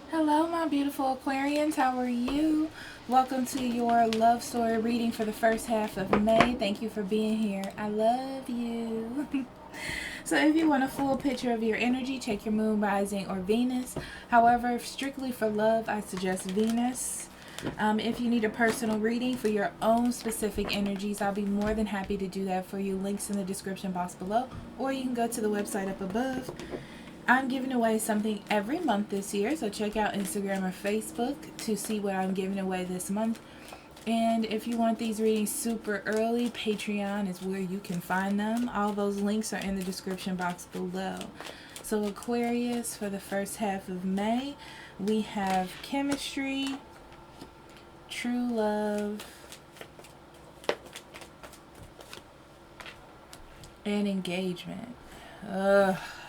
Hello, my beautiful Aquarians. How are you? Welcome to your love story reading for the first half of May. Thank you for being here. I love you. So if you want a full picture of your energy, check your moon, rising, or Venus. However, strictly for love, I suggest Venus. If you need a personal reading for your own specific energies, I'll be more than happy to do that for you. Links in the description box below, or you can go to the website up above. I'm giving away something every month this year, so check out Instagram or Facebook to see what I'm giving away this month. And if you want these readings super early, Patreon is where you can find them. All those links are in the description box below. So Aquarius, for the first half of May, we have chemistry, true love, and engagement.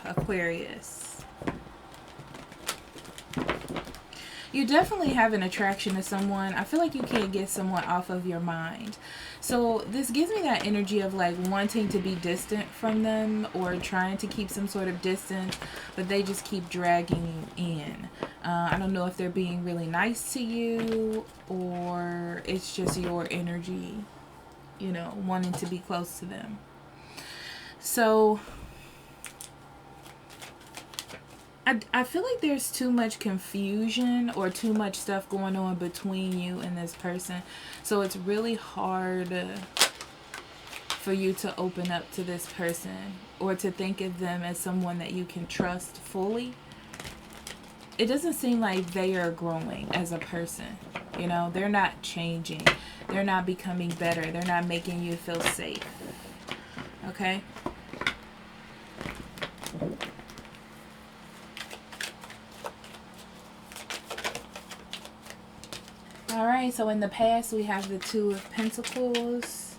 Aquarius. You definitely have an attraction to someone. I feel like you can't get someone off of your mind. So this gives me that energy of like wanting to be distant from them or trying to keep some sort of distance, but they just keep dragging you in. I don't know if they're being really nice to you or it's just your energy, you know, wanting to be close to them. So I feel like there's too much confusion or too much stuff going on between you and this person. So it's really hard for you to open up to this person or to think of them as someone that you can trust fully. It doesn't seem like they are growing as a person. You know, they're not changing. They're not becoming better. They're not making you feel safe. Okay? Alright, so in the past we have the Two of Pentacles.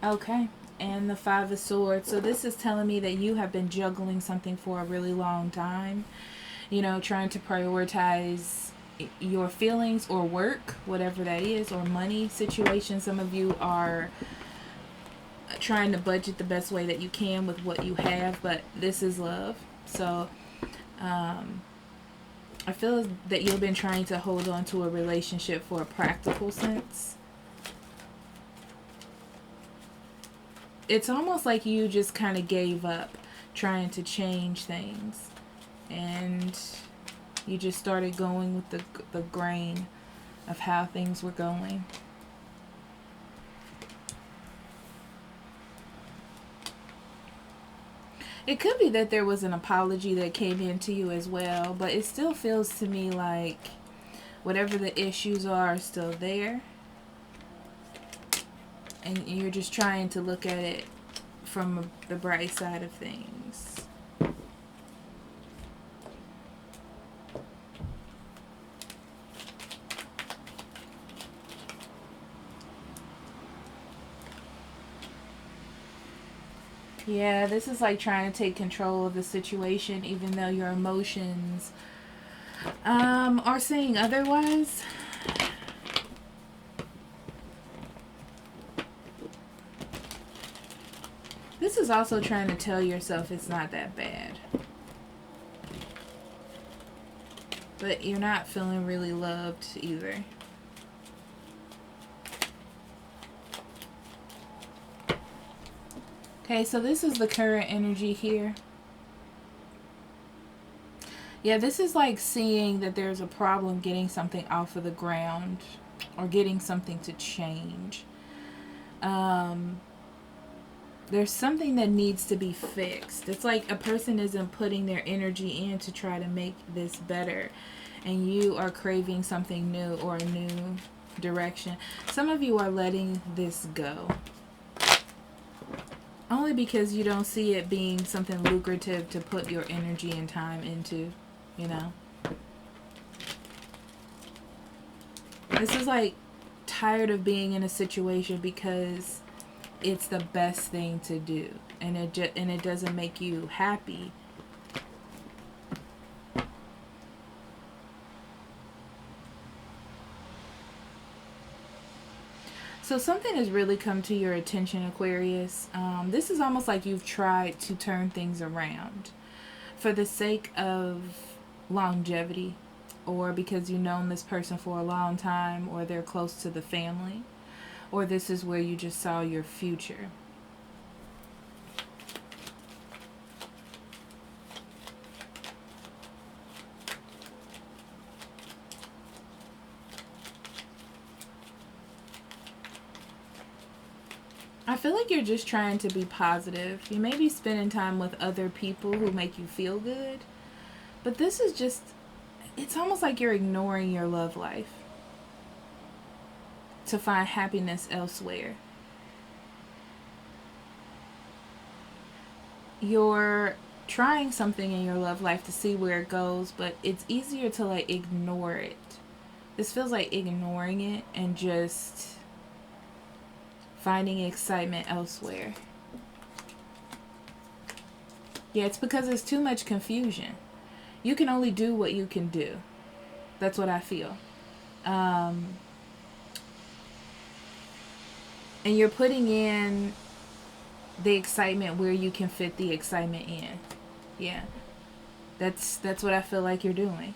Okay, and the Five of Swords. So this is telling me that you have been juggling something for a really long time. You know, trying to prioritize your feelings or work, whatever that is, or money situation. Some of you are trying to budget the best way that you can with what you have, but this is love. So, I feel that you've been trying to hold on to a relationship for a practical sense. It's almost like you just kind of gave up trying to change things. And you just started going with the grain of how things were going. It could be that there was an apology that came into you as well, but it still feels to me like whatever the issues are still there. And you're just trying to look at it from the bright side of things. Yeah, this is like trying to take control of the situation even though your emotions are saying otherwise. This is also trying to tell yourself it's not that bad. But you're not feeling really loved either. Okay, so this is the current energy here. Yeah, this is like seeing that there's a problem getting something off of the ground or getting something to change. There's something that needs to be fixed. It's like a person isn't putting their energy in to try to make this better. And you are craving something new or a new direction. Some of you are letting this go. Only because you don't see it being something lucrative to put your energy and time into, you know. This is like tired of being in a situation because it's the best thing to do. And it doesn't make you happy. So something has really come to your attention, Aquarius. This is almost like you've tried to turn things around for the sake of longevity, or because you've known this person for a long time, or they're close to the family, or this is where you just saw your future. I feel like you're just trying to be positive. You may be spending time with other people who make you feel good, but this is just, it's almost like you're ignoring your love life to find happiness elsewhere. You're trying something in your love life to see where it goes, but it's easier to like ignore it. This feels like ignoring it and just finding excitement elsewhere. Yeah, it's because there's too much confusion. You can only do what you can do. That's what I feel. And you're putting in the excitement where you can fit the excitement in. Yeah. That's what I feel like you're doing.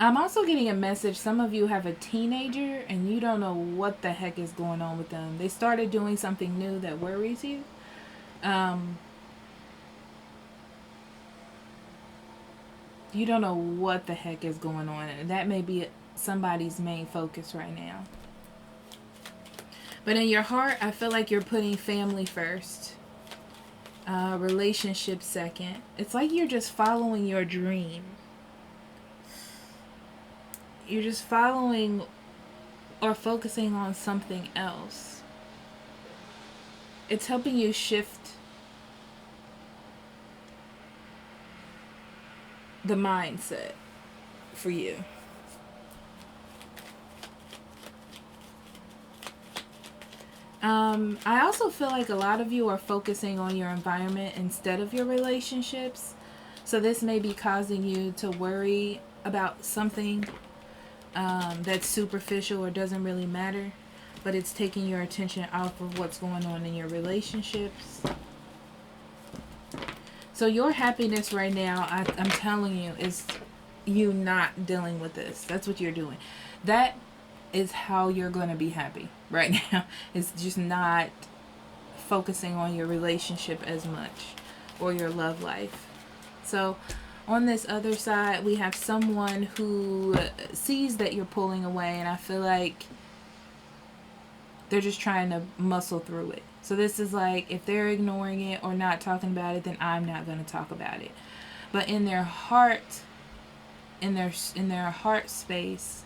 I'm also getting a message. Some of you have a teenager and you don't know what the heck is going on with them. They started doing something new that worries you. You don't know what the heck is going on. And that may be somebody's main focus right now. But in your heart, I feel like you're putting family first. Relationship second. It's like you're just following your dream. You're just following or focusing on something else. It's helping you shift the mindset for you. I also feel like a lot of you are focusing on your environment instead of your relationships. So this may be causing you to worry about something that's superficial or doesn't really matter, but it's taking your attention off of what's going on in your relationships. So your happiness right now, I'm telling you, is you not dealing with this. That's what you're doing. That is how you're going to be happy right now. It's just not focusing on your relationship as much or your love life. So on this other side, we have someone who sees that you're pulling away, and I feel like they're just trying to muscle through it. So this is like, if they're ignoring it or not talking about it, then I'm not going to talk about it. But in their heart, in their heart space,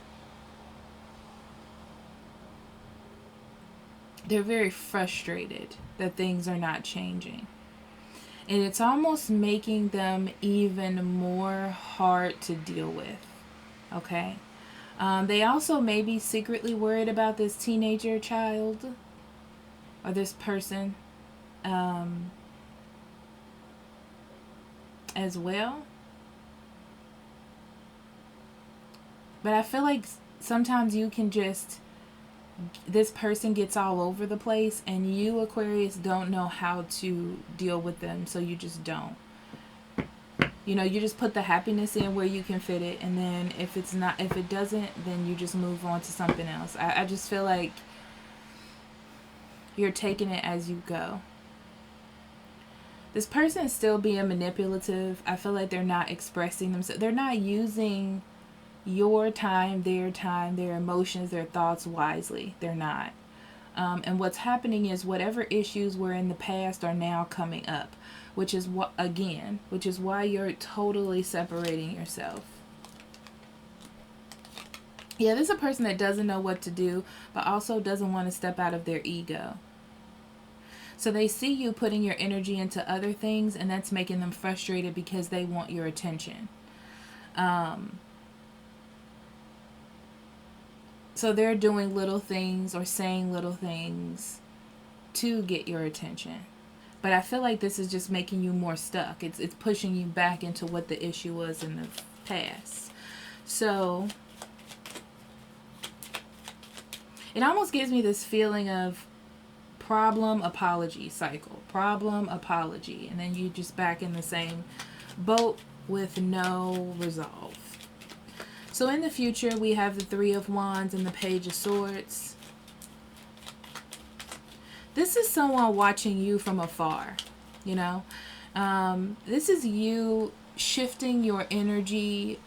they're very frustrated that things are not changing. And it's almost making them even more hard to deal with. Okay? They also may be secretly worried about this teenager child or this person as well. But I feel like sometimes you can just, this person gets all over the place and you, Aquarius, don't know how to deal with them, so you just don't. You know, you just put the happiness in where you can fit it, and then if it doesn't, then you just move on to something else. I just feel like you're taking it as you go. This person is still being manipulative. I feel like they're not expressing themselves. They're not using your time, their emotions, their thoughts wisely. They're not. And what's happening is whatever issues were in the past are now coming up, which is why you're totally separating yourself. Yeah, this is a person that doesn't know what to do, but also doesn't want to step out of their ego. So they see you putting your energy into other things, and that's making them frustrated because they want your attention. So they're doing little things or saying little things to get your attention. But I feel like this is just making you more stuck. It's pushing you back into what the issue was in the past. So it almost gives me this feeling of problem, apology cycle. Problem, apology. And then you just back in the same boat with no resolve. So in the future, we have the Three of Wands and the Page of Swords. This is someone watching you from afar, you know. This is you shifting your energy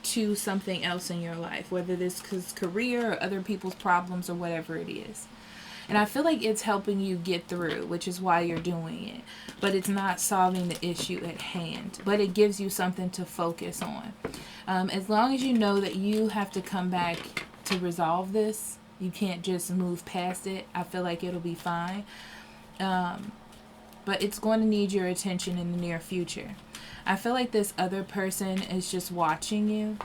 to something else in your life, whether this is career or other people's problems or whatever it is. And I feel like it's helping you get through, which is why you're doing it. But it's not solving the issue at hand. But it gives you something to focus on. As long as you know that you have to come back to resolve this, you can't just move past it, I feel like it'll be fine. But it's going to need your attention in the near future. I feel like this other person is just watching you.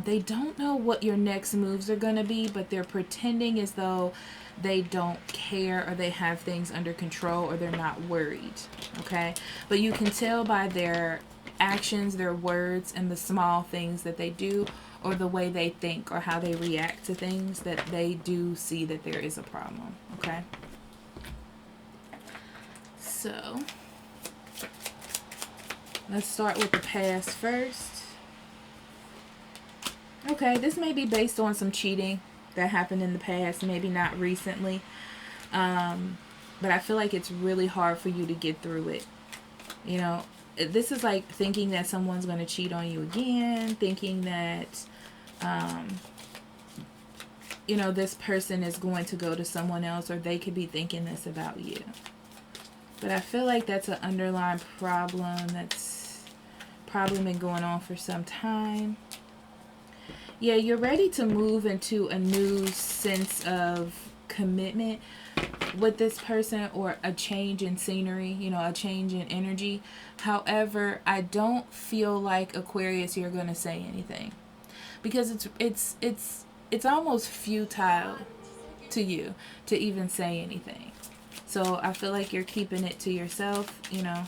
They don't know what your next moves are going to be, but they're pretending as though they don't care or they have things under control or they're not worried, okay? But you can tell by their actions, their words, and the small things that they do or the way they think or how they react to things that they do see that there is a problem, okay? So, let's start with the past first. Okay, this may be based on some cheating that happened in the past, maybe not recently. But I feel like it's really hard for you to get through it. You know, this is like thinking that someone's going to cheat on you again, thinking that, you know, this person is going to go to someone else, or they could be thinking this about you. But I feel like that's an underlying problem that's probably been going on for some time. Yeah, you're ready to move into a new sense of commitment with this person, or a change in scenery, you know, a change in energy. However, I don't feel like, Aquarius, you're going to say anything, because it's almost futile to you to even say anything. So I feel like you're keeping it to yourself, you know.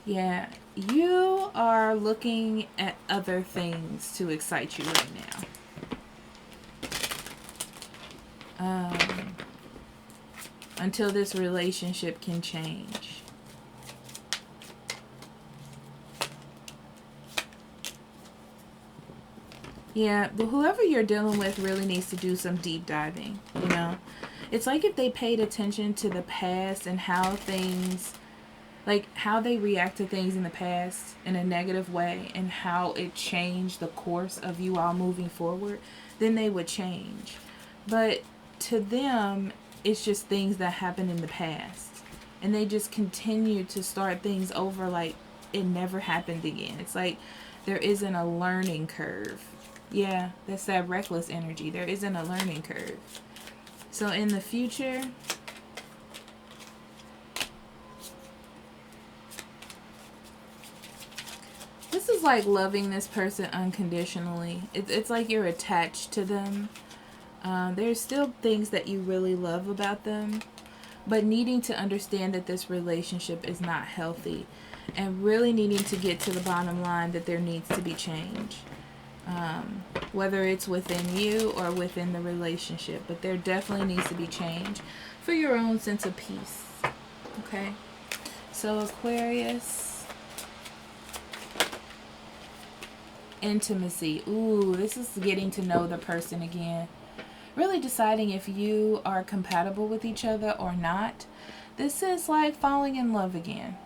Yeah, you are looking at other things to excite you right now. Until this relationship can change. Yeah, but whoever you're dealing with really needs to do some deep diving, you know. It's like if they paid attention to the past and how things, like how they react to things in the past in a negative way and how it changed the course of you all moving forward, then they would change. But to them, it's just things that happened in the past. And they just continue to start things over like it never happened again. It's like there isn't a learning curve. Yeah, that's that reckless energy. There isn't a learning curve. So in the future, this is like loving this person unconditionally. It's like you're attached to them. There's still things that you really love about them, but needing to understand that this relationship is not healthy, and really needing to get to the bottom line that there needs to be change. Whether it's within you or within the relationship, but there definitely needs to be change for your own sense of peace. Okay, so Aquarius, intimacy. Ooh, this is getting to know the person again. Really deciding if you are compatible with each other or not. This is like falling in love again.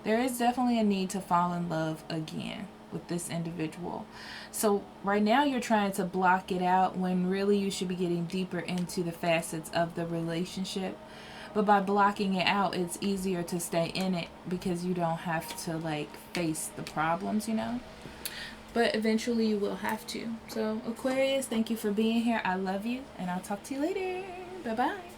There is definitely a need to fall in love again with this individual. So right now you're trying to block it out when really you should be getting deeper into the facets of the relationship. But by blocking it out, it's easier to stay in it because you don't have to like face the problems, you know. But eventually you will have to. So Aquarius, thank you for being here. I love you, and I'll talk to you later. Bye-bye.